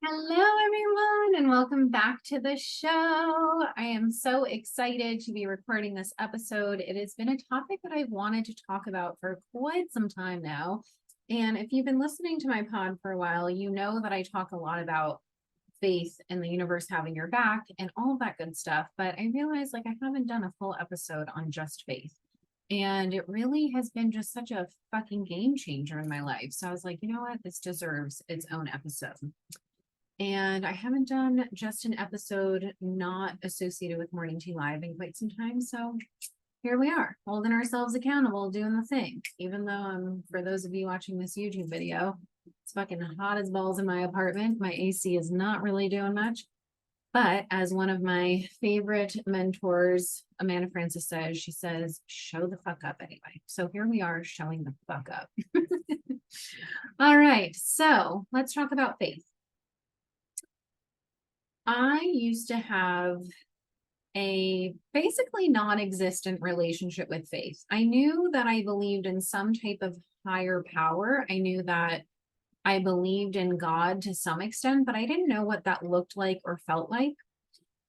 Hello, everyone, and welcome back to the show. I am so excited to be recording this episode. It has been a topic that I've wanted to talk about for quite some time now. And if you've been listening to my pod for a while, you know that I talk a lot about faith and the universe having your back and all of that good stuff. But I realized I haven't done a full episode on just faith. And it really has been just such a fucking game changer in my life. So I was like, you know what? This deserves its own episode. And I haven't done just an episode not associated with Morning Tea Live in quite some time. So here we are, holding ourselves accountable, doing the thing. Even though for those of you watching this YouTube video, it's fucking hot as balls in my apartment. My AC is not really doing much. But as one of my favorite mentors, Amanda Francis says, she says, show the fuck up anyway. So here we are showing the fuck up. All right. So let's talk about faith. I used to have a basically non-existent relationship with faith. I knew that I believed in some type of higher power. I knew that I believed in God to some extent, but I didn't know what that looked like or felt like.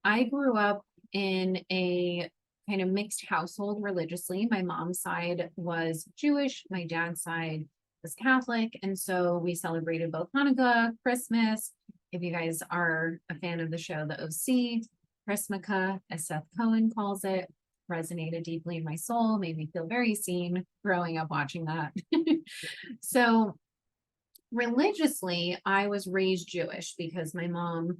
I grew up in a kind of mixed household religiously. My mom's side was Jewish, my dad's side was Catholic. And so we celebrated both Hanukkah, Christmas. If you guys are a fan of the show, The OC, Christmaka, as Seth Cohen calls it, resonated deeply in my soul, made me feel very seen growing up watching that. So religiously, I was raised Jewish because my mom,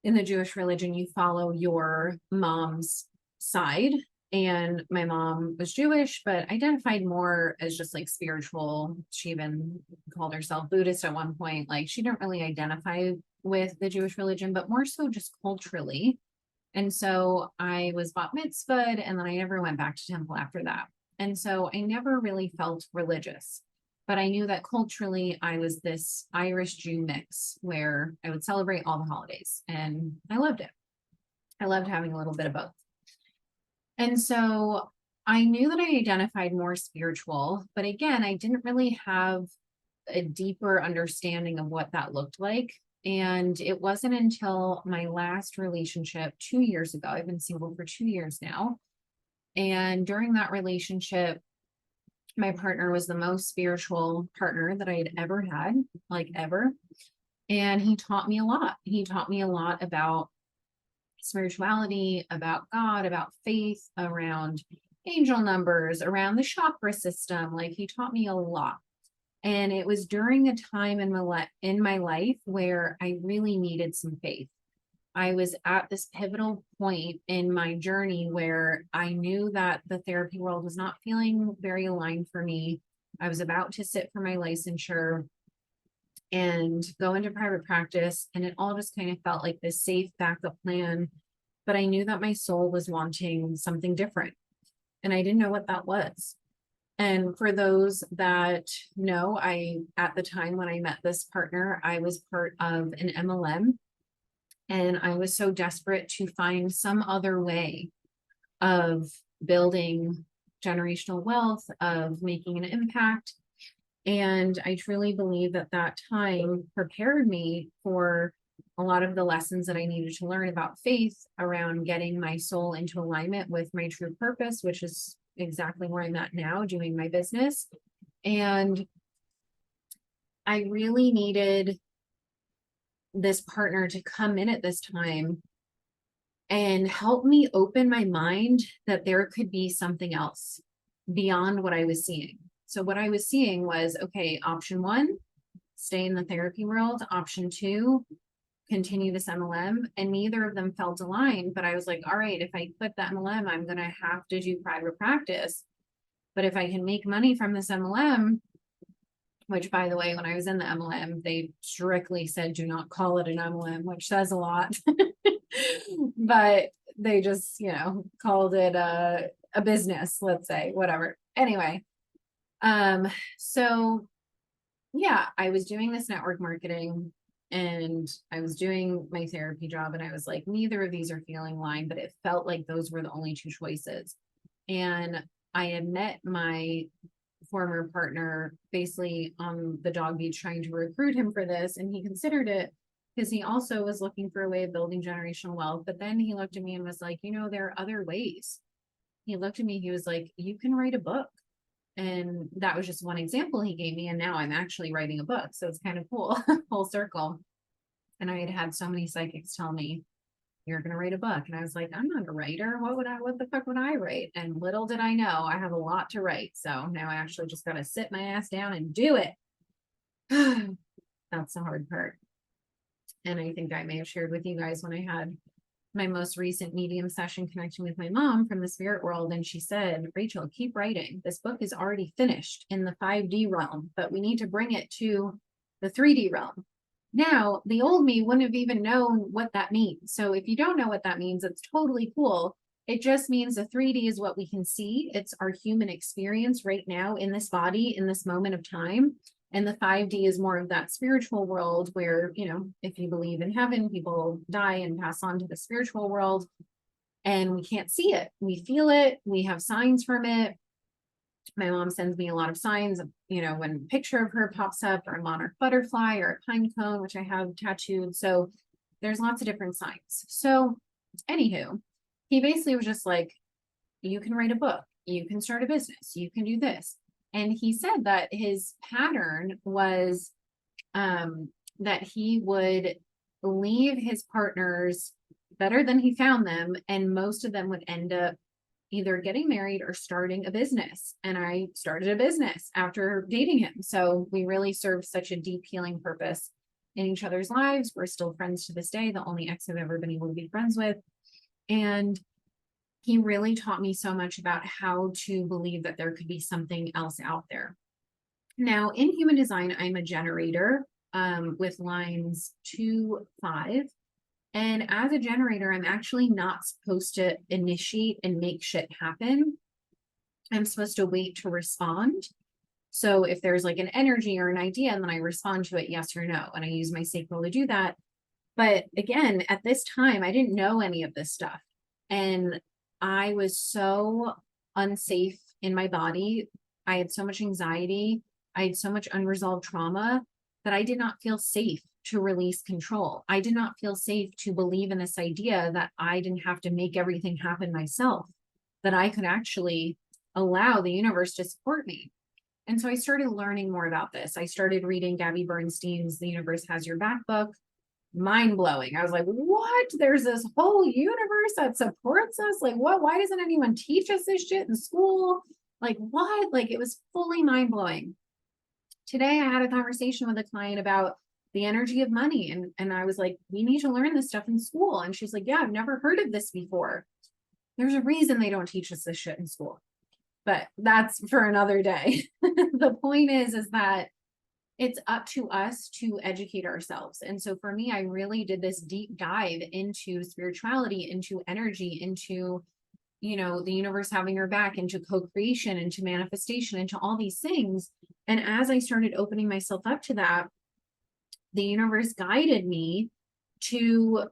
in the Jewish religion, you follow your mom's side. And my mom was Jewish, but identified more as just spiritual. She even called herself Buddhist at one point. She didn't really identify with the Jewish religion, but more so just culturally. And so I was bat mitzvahed, and then I never went back to temple after that. And so I never really felt religious. But I knew that culturally I was this Irish Jew mix where I would celebrate all the holidays, and I loved it. I loved having a little bit of both. And so I knew that I identified more spiritual, but again, I didn't really have a deeper understanding of what that looked like. And it wasn't until my last relationship 2 years ago, I've been single for 2 years now. And during that relationship, my partner was the most spiritual partner that I had ever had, ever. And he taught me a lot. He taught me a lot about spirituality, about God, about faith, around angel numbers, around the chakra system. He taught me a lot. And it was during a time in my life where I really needed some faith. I was at this pivotal point in my journey where I knew that the therapy world was not feeling very aligned for me. I was about to sit for my licensure and go into private practice, and it all just kind of felt like this safe backup plan. But I knew that my soul was wanting something different, and I didn't know what that was. And for those that know, at the time when I met this partner, I was part of an MLM, and I was so desperate to find some other way of building generational wealth, of making an impact. And I truly believe that that time prepared me for a lot of the lessons that I needed to learn about faith around getting my soul into alignment with my true purpose, which is exactly where I'm at now, doing my business. And I really needed this partner to come in at this time and help me open my mind that there could be something else beyond what I was seeing. So what I was seeing was, okay, option one, stay in the therapy world. Option two, continue this MLM. And neither of them felt aligned. But I was like, all right, if I quit the MLM, I'm going to have to do private practice. But if I can make money from this MLM, which by the way, when I was in the MLM, they strictly said, do not call it an MLM, which says a lot. But they just, called it a business, let's say, whatever. Anyway, so yeah, I was doing this network marketing and I was doing my therapy job, and I was like, neither of these are feeling aligned, but it felt like those were the only two choices. And I had met my former partner basically on the dog beach trying to recruit him for this, and he considered it. because he also was looking for a way of building generational wealth. But then he looked at me and was like, there are other ways. He looked at me, he was like, you can write a book. And that was just one example he gave me. And now I'm actually writing a book. So it's kind of cool, full circle. And I had so many psychics tell me, you're going to write a book. And I was like, I'm not a writer. What the fuck would I write? And little did I know, I have a lot to write. So now I actually just got to sit my ass down and do it. That's the hard part. And I think I may have shared with you guys when I had my most recent medium session connecting with my mom from the spirit world. And she said, Rachel, keep writing. This book is already finished in the 5D realm, but we need to bring it to the 3D realm. Now, the old me wouldn't have even known what that means. So if you don't know what that means, it's totally cool. It just means the 3D is what we can see. It's our human experience right now in this body, in this moment of time. And the 5D is more of that spiritual world where, if you believe in heaven, people die and pass on to the spiritual world, and we can't see it. We feel it. We have signs from it. My mom sends me a lot of signs, when a picture of her pops up, or a monarch butterfly or a pine cone, which I have tattooed. So there's lots of different signs. So anywho, he basically was just like, you can write a book, you can start a business, you can do this. And he said that his pattern was that he would leave his partners better than he found them. And most of them would end up either getting married or starting a business. And I started a business after dating him. So we really served such a deep healing purpose in each other's lives. We're still friends to this day, the only ex I've ever been able to be friends with. And he really taught me so much about how to believe that there could be something else out there. Now, in human design, I'm a generator with lines 2, 5. And as a generator, I'm actually not supposed to initiate and make shit happen. I'm supposed to wait to respond. So if there's like an energy or an idea, and then I respond to it, yes or no. And I use my sacral to do that. But again, at this time, I didn't know any of this stuff. And I was so unsafe in my body. I had so much anxiety. I had so much unresolved trauma that I did not feel safe to release control. I did not feel safe to believe in this idea that I didn't have to make everything happen myself, that I could actually allow the universe to support me. And so I started learning more about this. I started reading Gabby Bernstein's The Universe Has Your Back book. Mind blowing. I was like, what? There's this whole universe that supports us? Like, what? Why doesn't anyone teach us this shit in school? Like, what? Like, it was fully mind blowing. Today, I had a conversation with a client about the energy of money. And I was like, we need to learn this stuff in school. And she's like, yeah, I've never heard of this before. There's a reason they don't teach us this shit in school. But that's for another day. The point is that it's up to us to educate ourselves. And so for me, I really did this deep dive into spirituality, into energy, into, the universe having your back, into co-creation, into manifestation, into all these things. And as I started opening myself up to that, the universe guided me to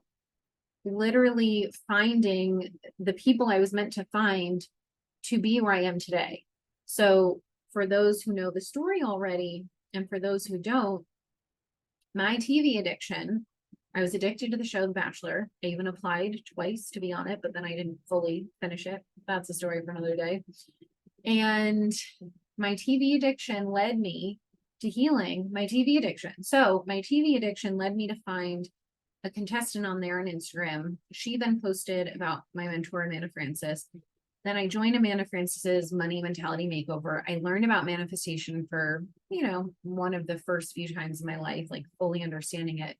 literally finding the people I was meant to find to be where I am today. So for those who know the story already, and for those who don't, my TV addiction, I was addicted to the show The Bachelor. I even applied twice to be on it, but then I didn't fully finish it. That's a story for another day. And my TV addiction led me to healing my TV addiction. So my TV addiction led me to find a contestant on there on Instagram. She then posted about my mentor, Amanda Francis. Then I joined Amanda Francis's Money Mentality Makeover. I learned about manifestation for, one of the first few times in my life, like fully understanding it.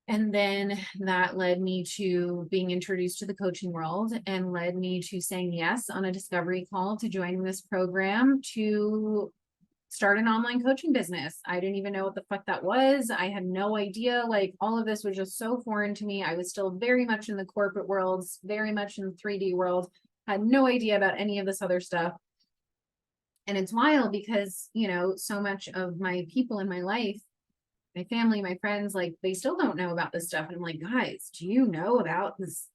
And then that led me to being introduced to the coaching world and led me to saying yes on a discovery call to joining this program to start an online coaching business. I didn't even know what the fuck that was. I had no idea. Like, all of this was just so foreign to me. I was still very much in the corporate world, very much in the 3D world. Had no idea about any of this other stuff. And it's wild because, so much of my people in my life, my family, my friends, like, they still don't know about this stuff. And I'm like, guys, do you know about this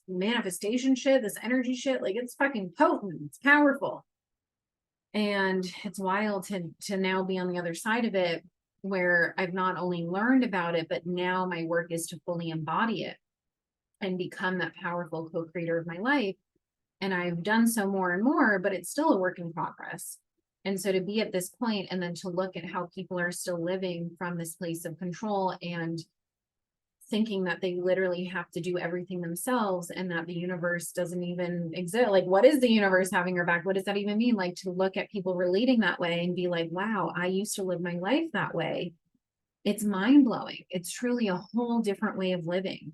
manifestation shit, this energy shit? Like, it's fucking potent. It's powerful. And it's wild to now be on the other side of it. where I've not only learned about it, but now my work is to fully embody it and become that powerful co-creator of my life. And I've done so more and more, but it's still a work in progress. And so to be at this point and then to look at how people are still living from this place of control and thinking that they literally have to do everything themselves and that the universe doesn't even exist. Like, what is the universe having your back? What does that even mean? Like, to look at people relating that way and be like, wow, I used to live my life that way. It's mind blowing. It's truly a whole different way of living.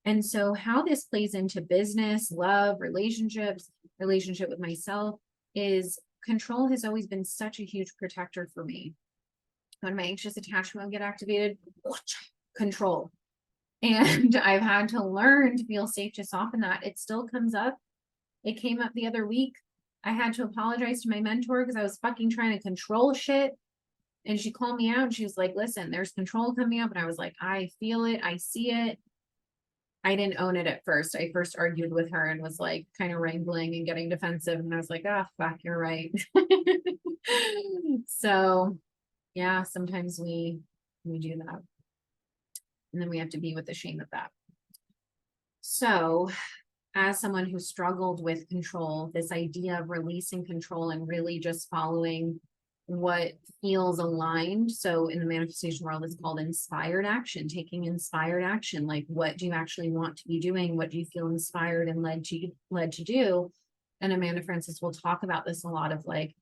And so how this plays into business, love, relationships, relationship with myself is control has always been such a huge protector for me. When my anxious attachment will get activated, control. And I've had to learn to feel safe to soften that. It still comes up. It came up the other week. I had to apologize to my mentor because I was fucking trying to control shit. And she called me out and she was like, listen, there's control coming up. And I was like, I feel it. I see it. I didn't own it at first. I first argued with her and was like kind of wrangling and getting defensive. And I was like, oh, fuck, you're right. So yeah, sometimes we do that. And then we have to be with the shame of that. So as someone who struggled with control, this idea of releasing control and really just following what feels aligned. So in the manifestation world, it's called inspired action, taking inspired action. Like, what do you actually want to be doing? What do you feel inspired and led to do? And Amanda Francis will talk about this a lot of like,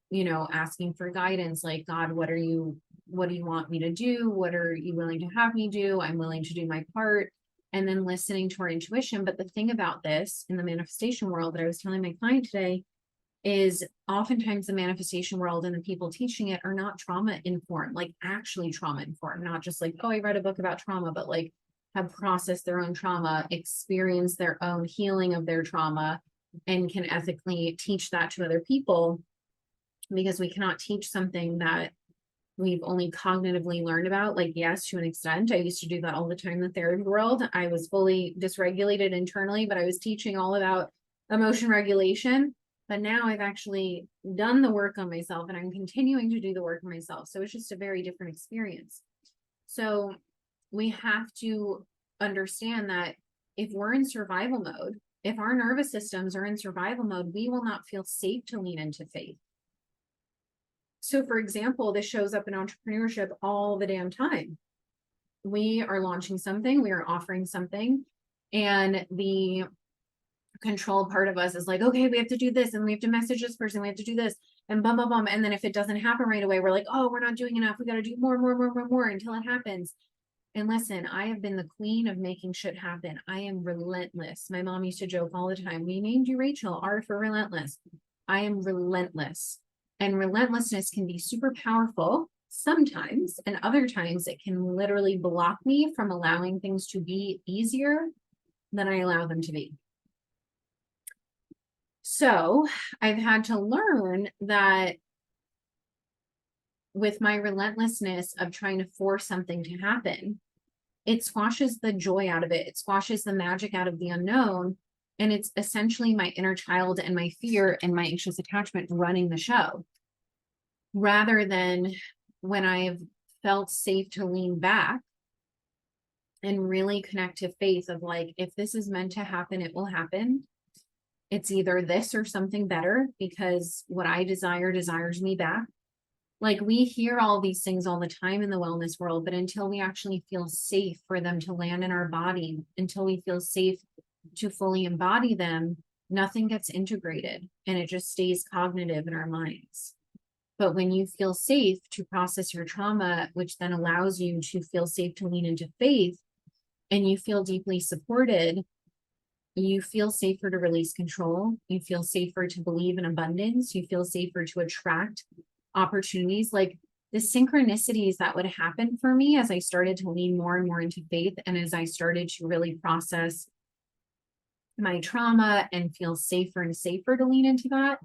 you know, asking for guidance, like, God, what do you want me to do? What are you willing to have me do? I'm willing to do my part. And then listening to our intuition. But the thing about this in the manifestation world that I was telling my client today is oftentimes the manifestation world and the people teaching it are not trauma informed, like actually trauma informed, not just like, oh, I read a book about trauma, but like have processed their own trauma, experienced their own healing of their trauma, and can ethically teach that to other people. Because we cannot teach something that we've only cognitively learned about. Like, yes, to an extent, I used to do that all the time in the therapy world. I was fully dysregulated internally, but I was teaching all about emotion regulation. But now I've actually done the work on myself and I'm continuing to do the work on myself. So it's just a very different experience. So we have to understand that if we're in survival mode, if our nervous systems are in survival mode, we will not feel safe to lean into faith. So for example, this shows up in entrepreneurship all the damn time. We are launching something, we are offering something, and the control part of us is like, okay, we have to do this and we have to message this person, we have to do this and bum, bum, bum. And then if it doesn't happen right away, we're like, oh, we're not doing enough. We got to do more until it happens. And listen, I have been the queen of making shit happen. I am relentless. My mom used to joke all the time, we named you Rachel, R for relentless. I am relentless. And relentlessness can be super powerful sometimes, and other times it can literally block me from allowing things to be easier than I allow them to be. So I've had to learn that with my relentlessness of trying to force something to happen, it squashes the joy out of it. It squashes the magic out of the unknown. And it's essentially my inner child and my fear and my anxious attachment running the show. Rather than when I've felt safe to lean back and really connect to faith of like, if this is meant to happen, it will happen. It's either this or something better, because what I desire desires me back. Like, we hear all these things all the time in the wellness world, but until we actually feel safe for them to land in our body, until we feel safe to fully embody them, nothing gets integrated and it just stays cognitive in our minds. But when you feel safe to process your trauma, which then allows you to feel safe to lean into faith, and you feel deeply supported, you feel safer to release control. You feel safer to believe in abundance. You feel safer to attract opportunities. Like the synchronicities that would happen for me as I started to lean more and more into faith, and as I started to really process my trauma and feel safer and safer to lean into that.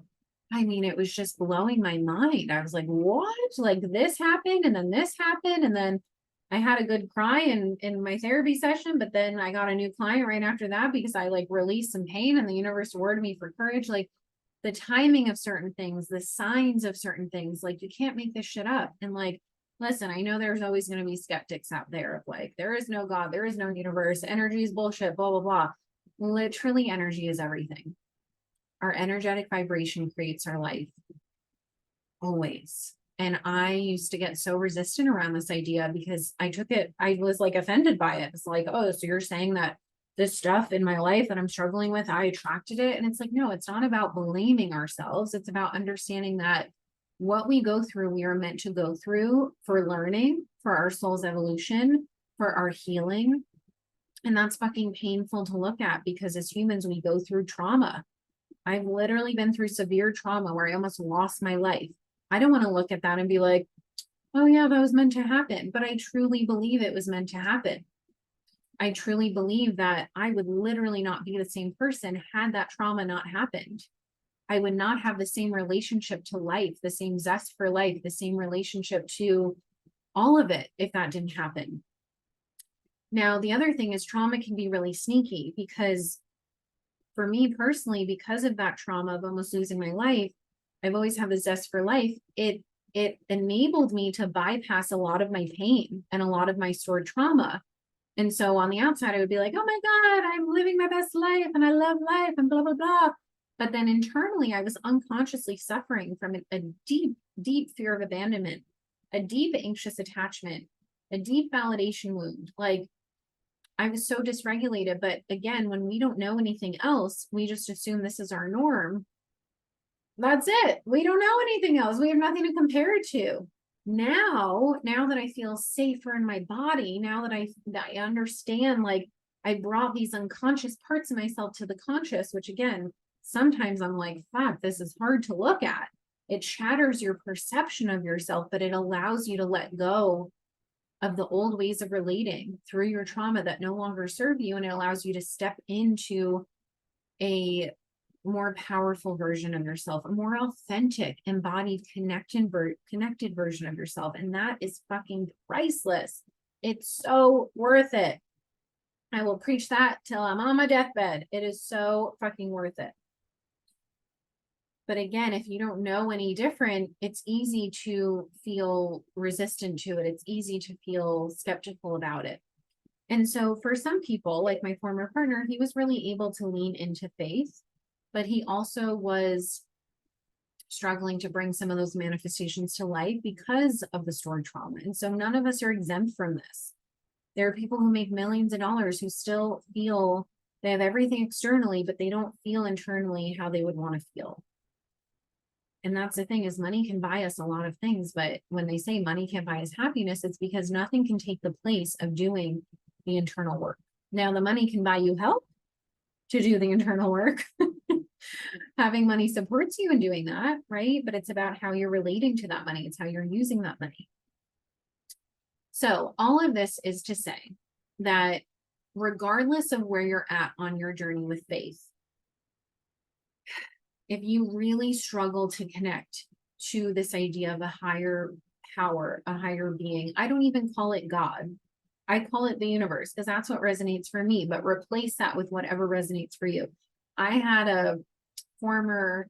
I mean, it was just blowing my mind. I was like, what? Like, this happened, and then this happened, and then I had a good cry in my therapy session, but then I got a new client right after that because I like released some pain and the universe rewarded me for courage. Like, the timing of certain things, the signs of certain things, like, you can't make this shit up. And like, listen, I know there's always going to be skeptics out there of like, there is no God, there is no universe, energy is bullshit, blah, blah, blah. Literally, energy is everything. Our energetic vibration creates our life. Always. And I used to get so resistant around this idea because I was like offended by it. It's like, oh, so you're saying that this stuff in my life that I'm struggling with, I attracted it. And it's like, no, it's not about blaming ourselves. It's about understanding that what we go through, we are meant to go through for learning, for our soul's evolution, for our healing. And that's fucking painful to look at because as humans, we go through trauma. I've literally been through severe trauma where I almost lost my life. I don't want to look at that and be like, oh yeah, that was meant to happen. But I truly believe it was meant to happen. I truly believe that I would literally not be the same person had that trauma not happened. I would not have the same relationship to life, the same zest for life, the same relationship to all of it if that didn't happen. Now, the other thing is trauma can be really sneaky because for me personally, because of that trauma of almost losing my life, I've always had the zest for life. It enabled me to bypass a lot of my pain and a lot of my stored trauma. And so on the outside, I would be like, oh my God, I'm living my best life and I love life and blah, blah, blah. But then internally, I was unconsciously suffering from a deep, deep fear of abandonment, a deep anxious attachment, a deep validation wound. Like I was so dysregulated. But again, when we don't know anything else, we just assume this is our norm. That's it. We don't know anything else. We have nothing to compare it to. Now that I feel safer in my body, now that I understand, like I brought these unconscious parts of myself to the conscious, which again, sometimes I'm like, fuck, this is hard to look at. It shatters your perception of yourself, but it allows you to let go of the old ways of relating through your trauma that no longer serve you. And it allows you to step into a more powerful version of yourself, a more authentic, embodied, connected version of yourself. And that is fucking priceless. It's so worth it. I will preach that till I'm on my deathbed. It is so fucking worth it. But again, if you don't know any different, it's easy to feel resistant to it. It's easy to feel skeptical about it. And so for some people, like my former partner, he was really able to lean into faith, but he also was struggling to bring some of those manifestations to life because of the stored trauma. And so none of us are exempt from this. There are people who make millions of dollars who still feel they have everything externally, but they don't feel internally how they would want to feel. And that's the thing is money can buy us a lot of things, but when they say money can't buy us happiness, it's because nothing can take the place of doing the internal work. Now the money can buy you help to do the internal work. Having money supports you in doing that, right? But it's about how you're relating to that money. It's how you're using that money. So all of this is to say that regardless of where you're at on your journey with faith, if you really struggle to connect to this idea of a higher power, a higher being, I don't even call it God. I call it the universe because that's what resonates for me, but replace that with whatever resonates for you. I had a former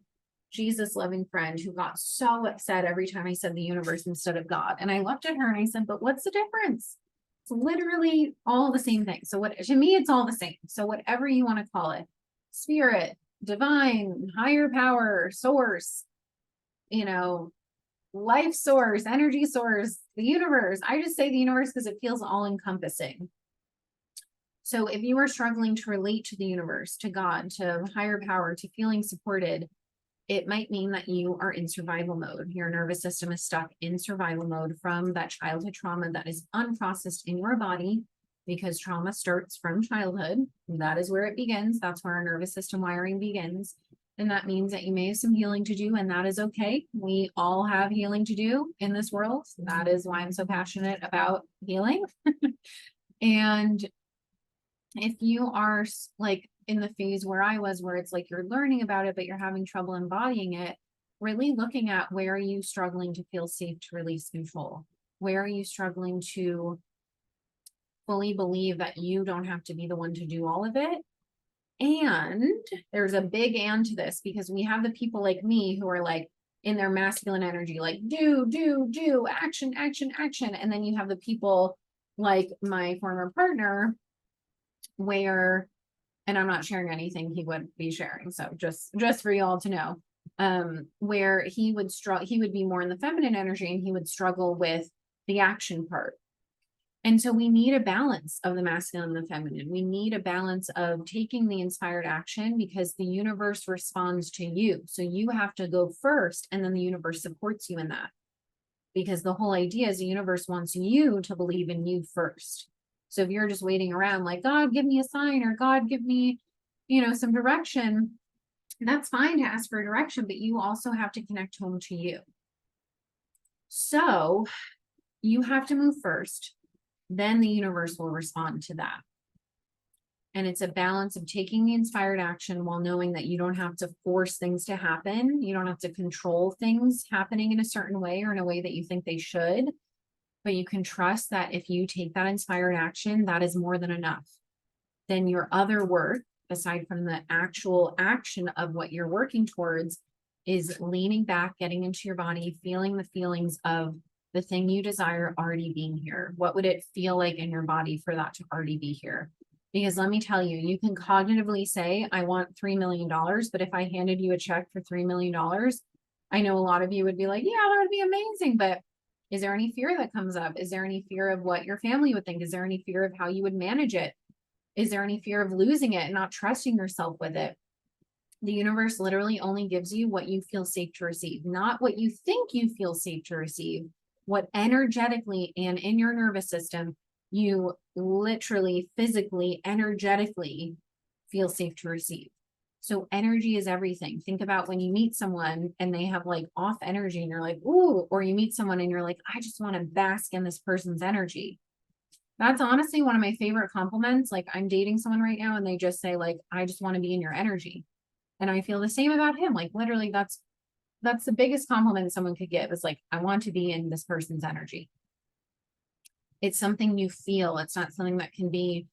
Jesus loving friend who got so upset every time I said the universe instead of God. And I looked at her and I said, but what's the difference? It's literally all the same thing. So to me, it's all the same. So whatever you want to call it, spirit, divine, higher power, source, life source, energy source, the universe. I just say the universe because it feels all encompassing. So if you are struggling to relate to the universe, to God, to higher power, to feeling supported, it might mean that you are in survival mode. Your nervous system is stuck in survival mode from that childhood trauma that is unprocessed in your body because trauma starts from childhood. That is where it begins. That's where our nervous system wiring begins. And that means that you may have some healing to do, and that is okay. We all have healing to do in this world. That is why I'm so passionate about healing. And if you are like in the phase where I was, where it's like you're learning about it, but you're having trouble embodying it, really looking at where are you struggling to feel safe to release control? Where are you struggling to fully believe that you don't have to be the one to do all of it? And there's a big and to this because we have the people like me who are like, in their masculine energy, like do, action, action, action. And then you have the people like my former partner where, and I'm not sharing anything he would be sharing. So just for y'all to know, where he would be more in the feminine energy and he would struggle with the action part. And so we need a balance of the masculine and the feminine. We need a balance of taking the inspired action because the universe responds to you. So you have to go first, and then the universe supports you in that. Because the whole idea is the universe wants you to believe in you first. So if you're just waiting around like, God, give me a sign, or God, give me, some direction, that's fine to ask for direction, but you also have to connect home to you. So you have to move first. Then the universe will respond to that. And it's a balance of taking the inspired action while knowing that you don't have to force things to happen. You don't have to control things happening in a certain way or in a way that you think they should. But you can trust that if you take that inspired action, that is more than enough. Then your other work, aside from the actual action of what you're working towards, is leaning back, getting into your body, feeling the feelings of the thing you desire already being here. What would it feel like in your body for that to already be here? Because let me tell you, you can cognitively say, I want $3 million, but if I handed you a check for $3 million, I know a lot of you would be like, yeah, that would be amazing. But is there any fear that comes up? Is there any fear of what your family would think? Is there any fear of how you would manage it? Is there any fear of losing it and not trusting yourself with it? The universe literally only gives you what you feel safe to receive, not what you think you feel safe to receive. What energetically and in your nervous system, you literally, physically, energetically feel safe to receive. So energy is everything. Think about when you meet someone and they have like off energy and you're like, ooh, or you meet someone and you're like, I just want to bask in this person's energy. That's honestly one of my favorite compliments. Like I'm dating someone right now and they just say like, I just want to be in your energy. And I feel the same about him. Like literally that's the biggest compliment someone could give is like, I want to be in this person's energy. It's something you feel. It's not something that can be,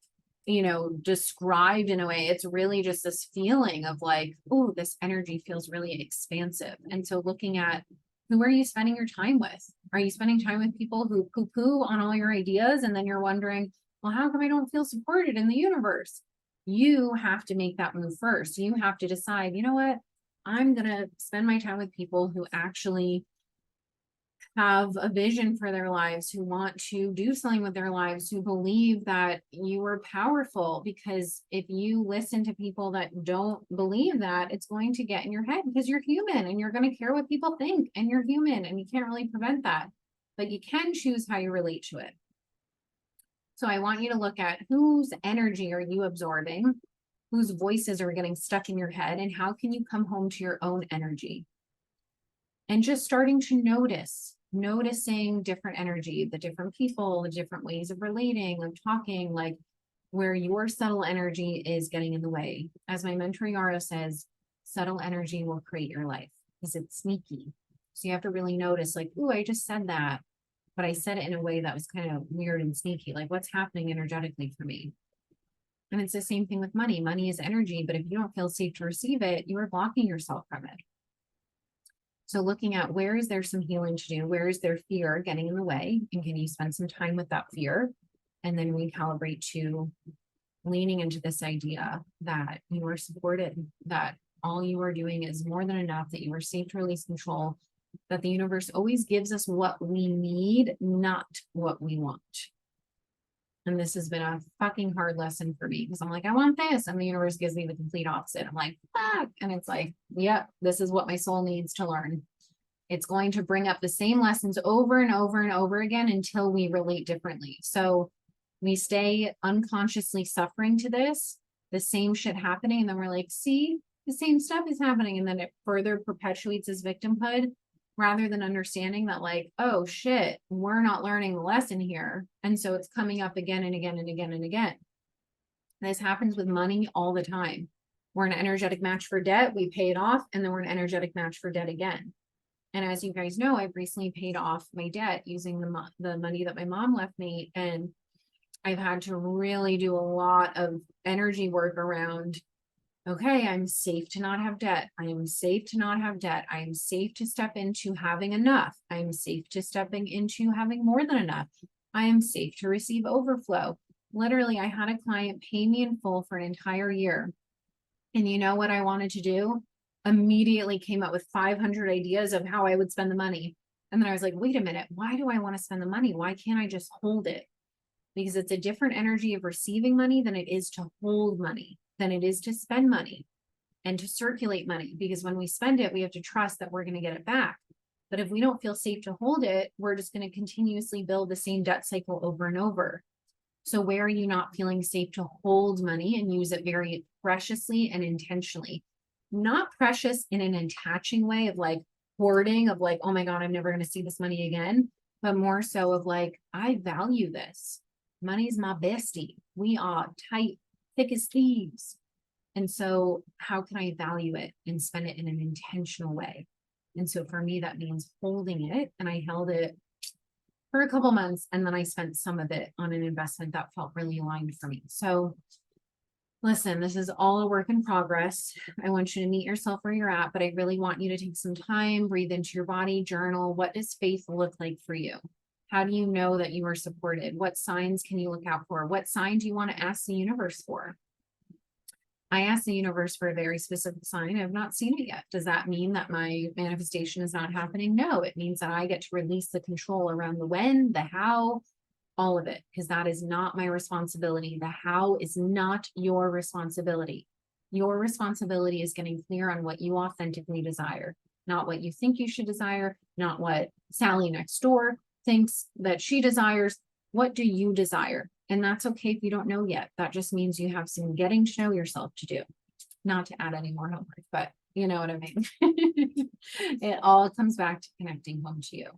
described in a way. It's really just this feeling of like, oh, this energy feels really expansive. And so looking at who are you spending your time with? Are you spending time with people who poo-poo on all your ideas? And then you're wondering, well, how come I don't feel supported in the universe? You have to make that move first. You have to decide, you know what? I'm going to spend my time with people who actually have a vision for their lives, who want to do something with their lives, who believe that you are powerful. Because if you listen to people that don't believe that, it's going to get in your head because you're human and you're going to care what people think and you're human and you can't really prevent that, but you can choose how you relate to it. So I want you to look at whose energy are you absorbing, whose voices are getting stuck in your head, and how can you come home to your own energy? And just starting to noticing different energy, the different people, the different ways of relating, of talking, like where your subtle energy is getting in the way. As my mentor Yara says, subtle energy will create your life because it's sneaky. So you have to really notice like, oh, I just said that, but I said it in a way that was kind of weird and sneaky. Like what's happening energetically for me? And it's the same thing with money. Money is energy, but if you don't feel safe to receive it, you are blocking yourself from it. So looking at where is there some healing to do? Where is there fear getting in the way? And can you spend some time with that fear? And then recalibrate to leaning into this idea that you are supported, that all you are doing is more than enough, that you are safe to release control, that the universe always gives us what we need, not what we want. And this has been a fucking hard lesson for me because I'm like, I want this. And the universe gives me the complete opposite. I'm like, fuck. And it's like, yep, this is what my soul needs to learn. It's going to bring up the same lessons over and over and over again until we relate differently. So we stay unconsciously suffering to this, the same shit happening. And then we're like, see, the same stuff is happening. And then it further perpetuates as victimhood, rather than understanding that like, oh shit, we're not learning the lesson here. And so it's coming up again and again and again and again. This happens with money all the time. We're an energetic match for debt. We pay it off. And then we're an energetic match for debt again. And as you guys know, I've recently paid off my debt using the money that my mom left me. And I've had to really do a lot of energy work around okay, I'm safe to not have debt. I am safe to not have debt. I am safe to step into having enough. I am safe to stepping into having more than enough. I am safe to receive overflow. Literally, I had a client pay me in full for an entire year. And you know what I wanted to do? Immediately came up with 500 ideas of how I would spend the money. And then I was like, wait a minute, why do I want to spend the money? Why can't I just hold it? Because it's a different energy of receiving money than it is to hold money, than it is to spend money and to circulate money. Because when we spend it, we have to trust that we're going to get it back. But if we don't feel safe to hold it, we're just going to continuously build the same debt cycle over and over. So where are you not feeling safe to hold money and use it very preciously and intentionally? Not precious in an attaching way of like hoarding, of like, oh my God, I'm never going to see this money again. But more so of like, I value this. Money's my bestie. We are tight, thick as thieves. And so how can I value it and spend it in an intentional way? And so for me, that means holding it. And I held it for a couple months, and then I spent some of it on an investment that felt really aligned for me. So listen, this is all a work in progress. I want you to meet yourself where you're at, but I really want you to take some time, breathe into your body, journal. What does faith look like for you? How do you know that you are supported? What signs can you look out for? What sign do you want to ask the universe for? I asked the universe for a very specific sign. I have not seen it yet. Does that mean that my manifestation is not happening? No, it means that I get to release the control around the when, the how, all of it, because that is not my responsibility. The how is not your responsibility. Your responsibility is getting clear on what you authentically desire, not what you think you should desire, not what Sally next door thinks that she desires. What do you desire? And that's okay if you don't know yet. That just means you have some getting to know yourself to do. Not to add any more homework, but you know what I mean. It all comes back to connecting home to you.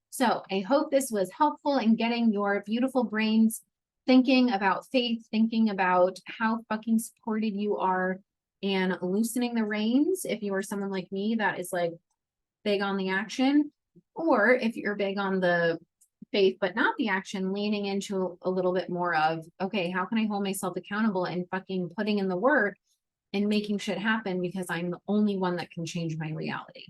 So I hope this was helpful in getting your beautiful brains thinking about faith, thinking about how fucking supported you are, and loosening the reins if you are someone like me that is like big on the action, or if you're big on the faith but not the action, leaning into a little bit more of, okay, how can I hold myself accountable and fucking putting in the work and making shit happen, because I'm the only one that can change my reality.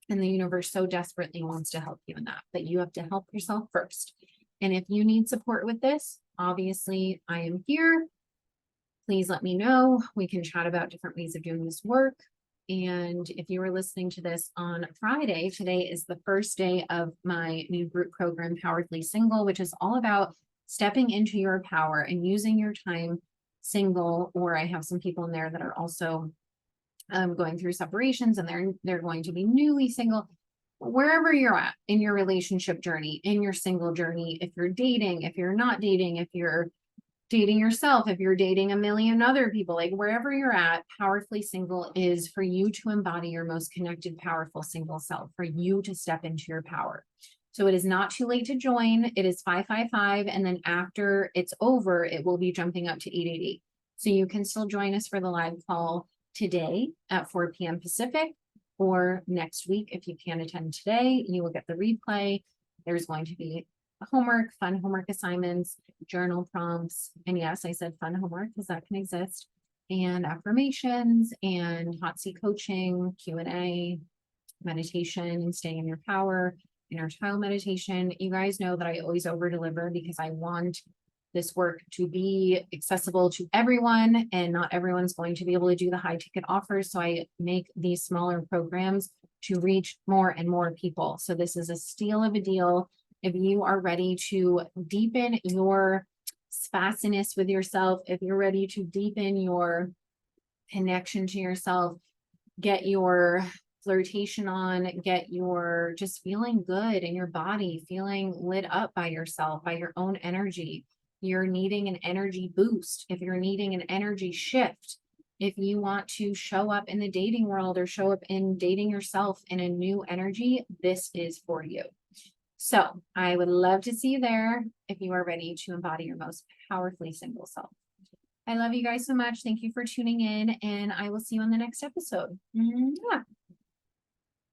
And the universe so desperately wants to help you in that, but you have to help yourself first. And if you need support with this, obviously I am here. Please let me know. We can chat about different ways of doing this work. And if you were listening to this on Friday, today is the first day of my new group program, Powerfully Single, which is all about stepping into your power and using your time single. Or I have some people in there that are also going through separations, and they're going to be newly single. Wherever you're at in your relationship journey, in your single journey, if you're dating, if you're not dating, if you're dating yourself, if you're dating a million other people, like wherever you're at, Powerfully Single is for you to embody your most connected, powerful single self, for you to step into your power. So it is not too late to join. It is 555. And then after it's over, it will be jumping up to 888. So you can still join us for the live call today at 4 p.m. Pacific, or next week. If you can't attend today, you will get the replay. There's going to be homework, fun homework assignments, journal prompts. And yes, I said fun homework because that can exist. And affirmations and hot seat coaching, Q&A, meditation, staying in your power, inner child meditation. You guys know that I always over deliver because I want this work to be accessible to everyone, and not everyone's going to be able to do the high ticket offers. So I make these smaller programs to reach more and more people. So this is a steal of a deal. If you are ready to deepen your spaciousness with yourself, if you're ready to deepen your connection to yourself, get your flirtation on, get your just feeling good in your body, feeling lit up by yourself, by your own energy. You're needing an energy boost. If you're needing an energy shift, if you want to show up in the dating world or show up in dating yourself in a new energy, this is for you. So I would love to see you there if you are ready to embody your most powerfully single self. I love you guys so much. Thank you for tuning in, and I will see you on the next episode. Mwah.